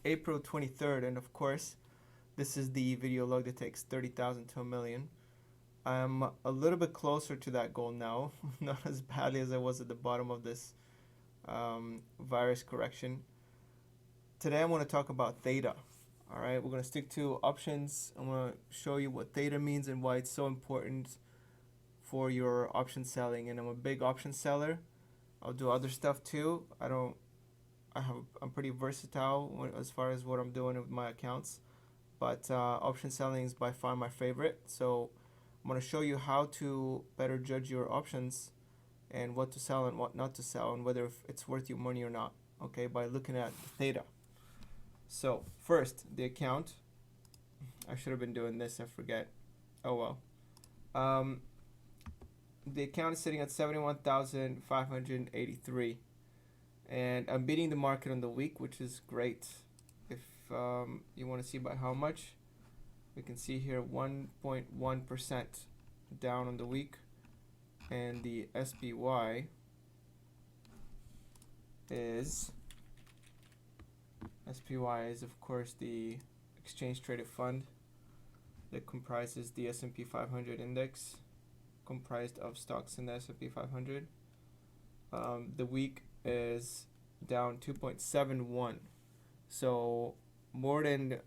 April 23rd, and of course, this is the video log that takes 30,000 to a million. I'm a little bit closer to that goal now, not as badly as I was at the bottom of this virus correction. Today I want to talk about Theta. All right, we're going to stick to options. I'm going to show you what Theta means and why it's so important for your option selling. And I'm a big option seller. I'll do other stuff too. I'm pretty versatile as far as what I'm doing with my accounts, but option selling is by far my favorite. So I'm going to show you how to better judge your options and what to sell and what not to sell and whether it's worth your money or not, okay, by looking at Theta. So first, the account. I should have been doing this, I forget. Oh well. The account is sitting at 71,583, and I'm beating the market on the week, which is great. If you want to see by how much, we can see here 1.1% down on the week, and the SPY is of course the exchange traded fund that comprises the S&P 500 index, comprised of stocks in the S&P 500. The week is down 2.71, so more than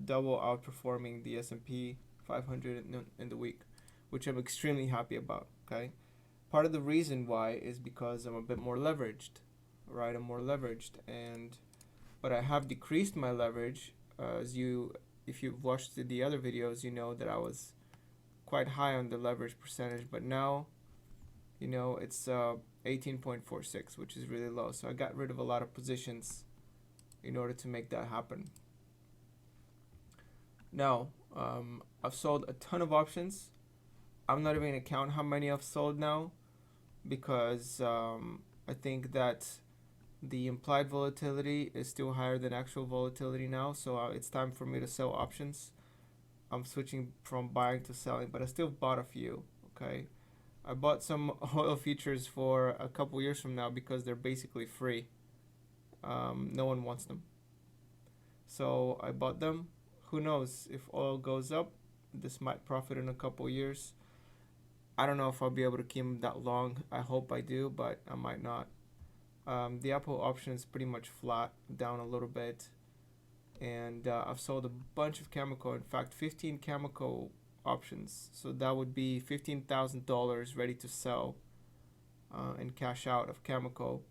double outperforming the S&P 500 in the week, which I'm extremely happy about. Okay, part of the reason why is because I'm a bit more leveraged, right? I'm more leveraged, but I have decreased my leverage. If you've watched the other videos, you know that I was quite high on the leverage percentage, but now, it's 18.46, which is really low. So I got rid of a lot of positions in order to make that happen. Now, I've sold a ton of options. I'm not even going to count how many I've sold now, because I think that the implied volatility is still higher than actual volatility now. So it's time for me to sell options. I'm switching from buying to selling, but I still bought a few. Okay, I bought some oil futures for a couple years from now because they're basically free. No one wants them, so I bought them. Who knows, if oil goes up, this might profit in a couple years. I don't know if I'll be able to keep them that long. I hope I do, but I might not. The Apple option is pretty much flat, down a little bit. And I've sold a bunch of chemical, in fact 15 chemical options, so that would be $15,000 ready to sell and cash out of chemical.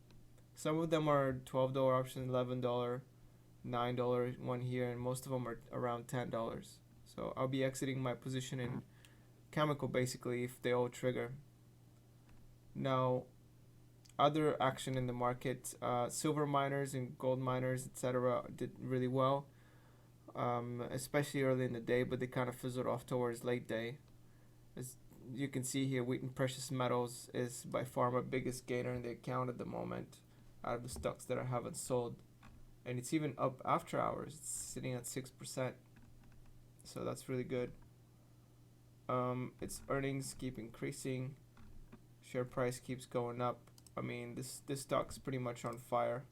Some of them are $12 options, $11, $9 one here, and most of them are around $10. So I'll be exiting my position in chemical basically if they all trigger. Now, other action in the market, silver miners and gold miners, etc., did really well, especially early in the day, but they kind of fizzled off towards late day. As you can see here, Wheaton Precious Metals is by far my biggest gainer in the account at the moment out of the stocks that I haven't sold, and it's even up after hours. It's sitting at 6%, so that's really good. Its earnings keep increasing, share price keeps going up. I mean, this stock's pretty much on fire.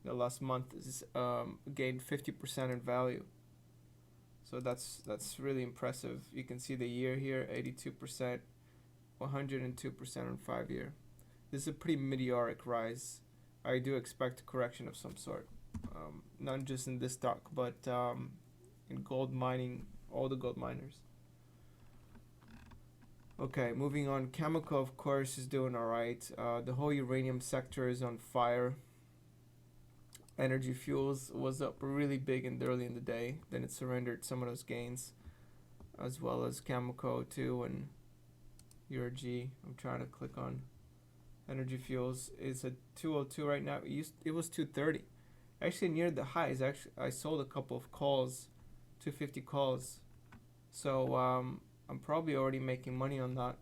The last month is gained 50% in value, so that's really impressive. You can see the year here, 82%, 102% on 5-year. This is a pretty meteoric rise. I do expect a correction of some sort, not just in this stock, but in gold mining, all the gold miners. Okay, moving on. Chemical, of course, is doing all right. The whole uranium sector is on fire. Energy fuels was up really big and early in the day. Then it surrendered some of those gains, as well as chemical too, and URG. I'm trying to click on energy fuels. It's at 202 right now. It was 230. Actually, near the highs. Actually, I sold a couple of calls, 250 calls. So I'm probably already making money on that.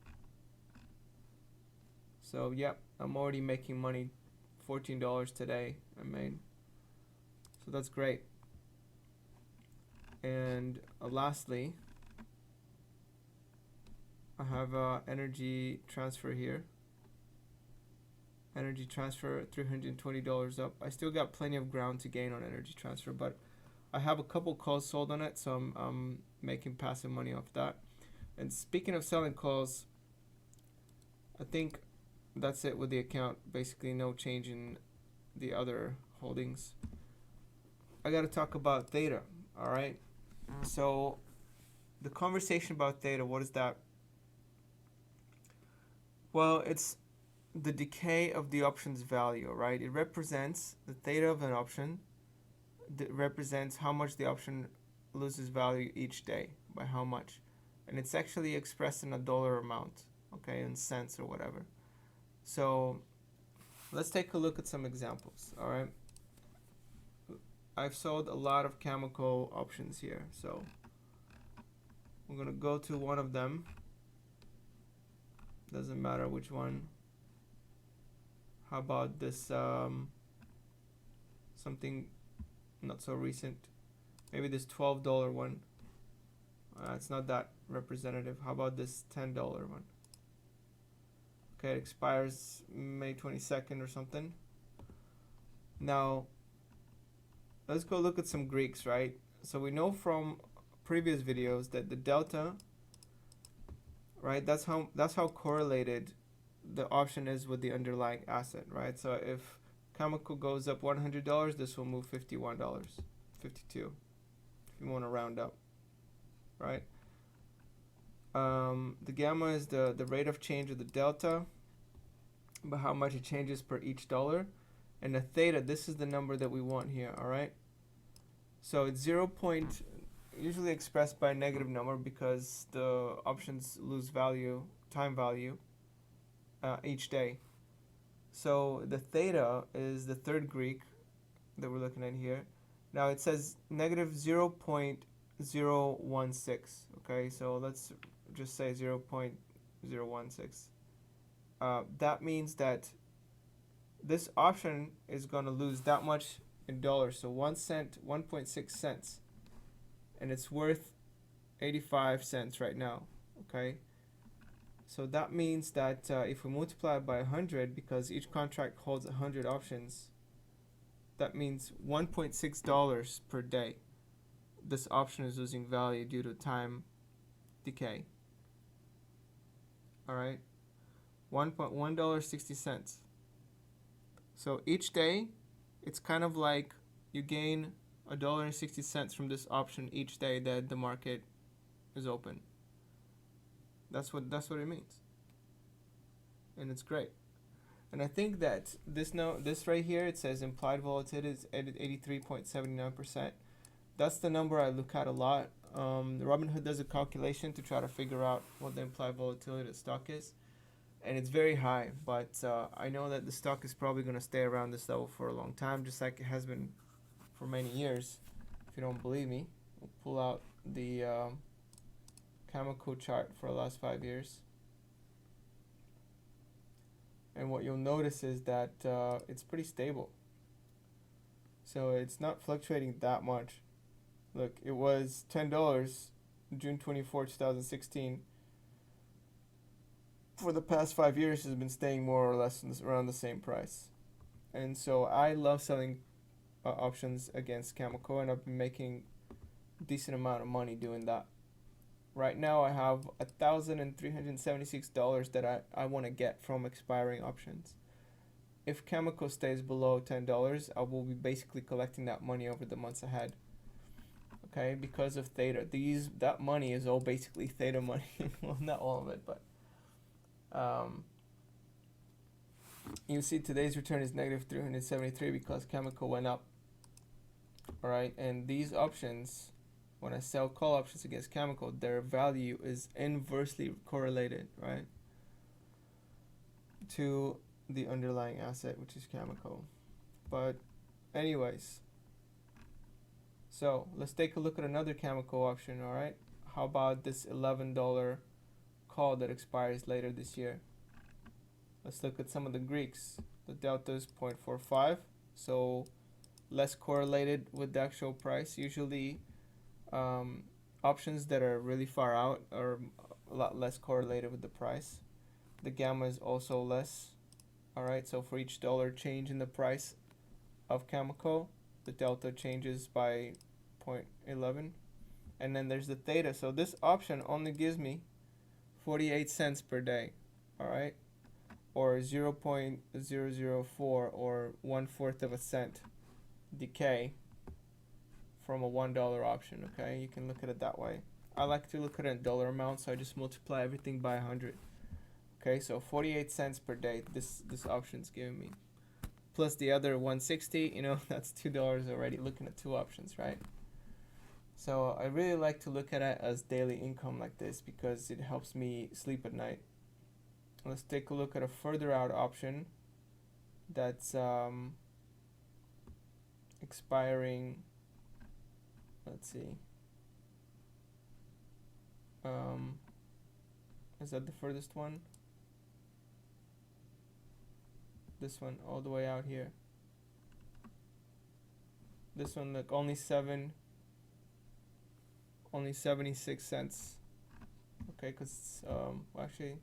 So yep, I'm already making money. $14 today I made. So that's great. And lastly, I have energy transfer here. Energy transfer, $320 up. I still got plenty of ground to gain on energy transfer, but I have a couple calls sold on it, so I'm making passive money off that. And speaking of selling calls, I think that's it with the account. Basically, no change in the other holdings. I got to talk about Theta, all right? So the conversation about Theta, what is that? Well, it's the decay of the option's value, right? It represents the theta of an option. That represents how much the option loses value each day, by how much. And it's actually expressed in a dollar amount, okay, in cents or whatever. So let's take a look at some examples, all right? I've sold a lot of chemical options here, so we're gonna go to one of them. Doesn't matter which one. How about this something not so recent? Maybe this $12 one. It's not that representative. How about this $10 one? Okay, it expires May 22nd or something. Now, let's go look at some Greeks, right? So we know from previous videos that the delta, right? That's how correlated the option is with the underlying asset, right? So if chemical goes up $100, this will move $51, $52, if you want to round up, right? The gamma is the rate of change of the delta, but how much it changes per each dollar. And the theta, this is the number that we want here, all right? So it's usually expressed by a negative number because the options lose value, time value, each day. So the theta is the third Greek that we're looking at here. Now it says negative 0.016. Okay, so let's just say 0.016. That means that this option is going to lose that much in dollars. So 1 cent, 1.6 cents. And it's worth 85 cents right now. Okay. So that means that if we multiply it by 100, because each contract holds 100 options, that means $1.6 per day. This option is losing value due to time decay. All right, $1.60. So each day, it's kind of like you gain $1.60 from this option each day that the market is open. That's what it means, and it's great. And I think that this right here, it says implied volatility is 83.79%. That's the number I look at a lot. Robinhood does a calculation to try to figure out what the implied volatility of the stock is, and it's very high. But I know that the stock is probably going to stay around this level for a long time, just like it has been for many years. If you don't believe me, we'll pull out the chemical chart for the last 5 years, and what you'll notice is that it's pretty stable. So it's not fluctuating that much. Look, it was $10 June 24, 2016. For the past 5 years, it's been staying more or less around the same price. And so I love selling options against chemical, and I've been making a decent amount of money doing that. Right now, I have $1,376 that I want to get from expiring options. If chemical stays below $10, I will be basically collecting that money over the months ahead. Okay, because of Theta. That money is all basically Theta money. Well, not all of it, but you see today's return is negative 373 because chemical went up. All right, and these options, when I sell call options against chemical, their value is inversely correlated, right, to the underlying asset, which is chemical. But anyways, so let's take a look at another chemical option, all right? How about this $11 call that expires later this year? Let's look at some of the Greeks. The delta is 0.45, so less correlated with the actual price. Usually options that are really far out are a lot less correlated with the price. The gamma is also less. All right, so for each dollar change in the price of Cameco, the delta changes by 0.11. And then there's the theta. So this option only gives me 48 cents per day. All right, or 0.004 or 1/4 of a cent decay from a $1 option. Okay, you can look at it that way. I like to look at it in dollar amount, so I just multiply everything by 100. Okay, so 48 cents per day this option's giving me, plus the other 160. That's $2 already, looking at two options, right? So I really like to look at it as daily income like this because it helps me sleep at night. Let's take a look at a further out option that's expiring. Let's see. Is that the furthest one? This one, all the way out here. This one, look, only 76 cents. Okay, because actually,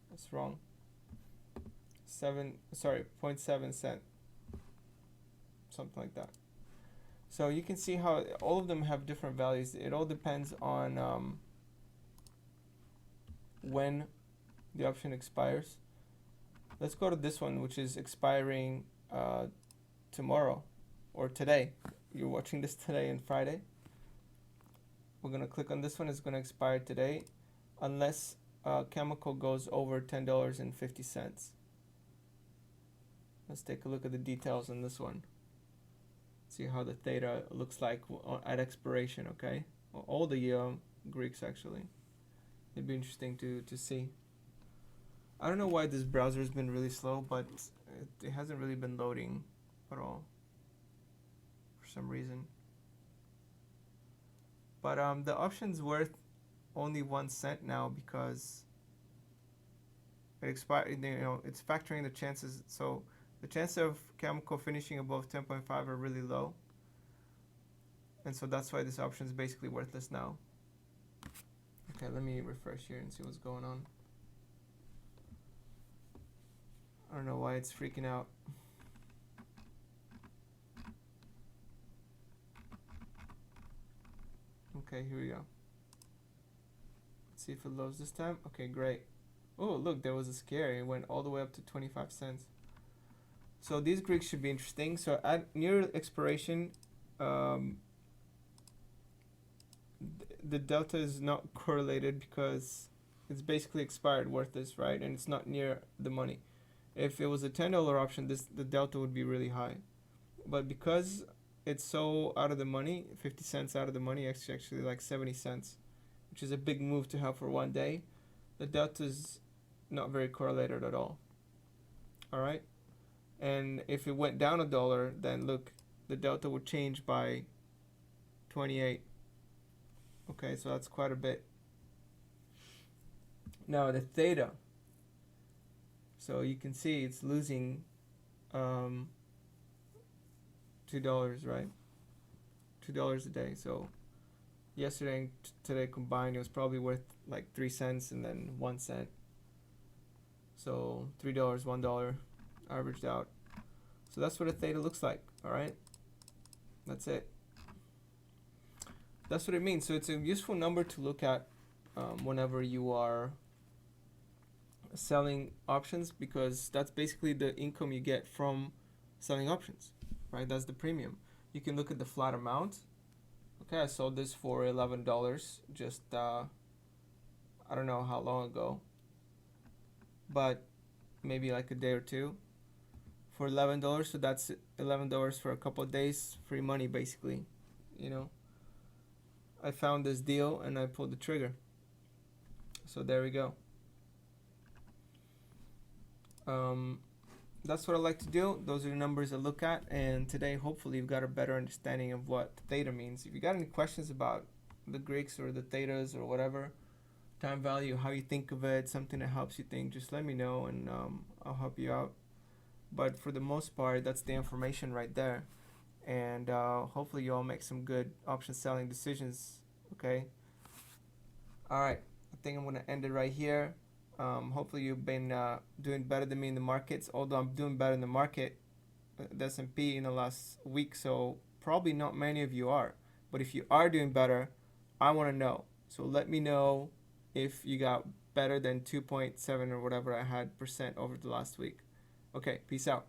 that's wrong. 0.7 cent, something like that. So you can see how all of them have different values. It all depends on when the option expires. Let's go to this one, which is expiring tomorrow or today. You're watching this today and Friday. We're gonna click on this one. It's gonna expire today, unless Cameco goes over $10.50. Let's take a look at the details on this one. See how the theta looks like at expiration. Okay, all the Greeks actually. It'd be interesting to see. I don't know why this browser has been really slow, but it hasn't really been loading at all for some reason. But the option's worth only 1 cent now because it expired. It's factoring the chances. So the chance of Cameco finishing above 10.5 are really low, and so that's why this option is basically worthless now. Okay, let me refresh here and see what's going on. I don't know why it's freaking out. Okay, here we go. Let's see if it loads this time. Okay, great. Oh, look, there was a scare. It went all the way up to 25 cents. So these Greeks should be interesting. So at near expiration, the delta is not correlated because it's basically expired, worthless, right? And it's not near the money. If it was a $10 option, the delta would be really high. But because it's so out of the money, 50 cents out of the money, actually like 70 cents, which is a big move to have for one day, the delta is not very correlated at all. All right? And if it went down $1, then look, the delta would change by 28. Okay, so that's quite a bit. Now the theta. So you can see it's losing $2, right? $2 a day. So yesterday and today combined, it was probably worth like 3 cents and then 1 cent. So $3, $1 averaged out. So that's what a theta looks like. All right, that's it. That's what it means. So it's a useful number to look at whenever you are selling options, because that's basically the income you get from selling options, right? That's the premium. You can look at the flat amount. Okay, I sold this for $11 just I don't know how long ago, but maybe like a day or two for $11. So that's $11 for a couple of days, free money basically. I found this deal and I pulled the trigger. So there we go. That's what I like to do. Those are the numbers I look at, and today hopefully you've got a better understanding of what theta means. If you got any questions about the Greeks or the thetas or whatever, time value, how you think of it, something that helps you think, just let me know and I'll help you out. But for the most part, that's the information right there, and hopefully you all make some good option selling decisions. Okay, all right, I think I'm gonna end it right here. Hopefully you've been doing better than me in the markets. Although I'm doing better in the market, the S&P in the last week, so probably not many of you are. But if you are doing better, I want to know. So let me know if you got better than 2.7 or whatever I had percent over the last week. Okay, peace out.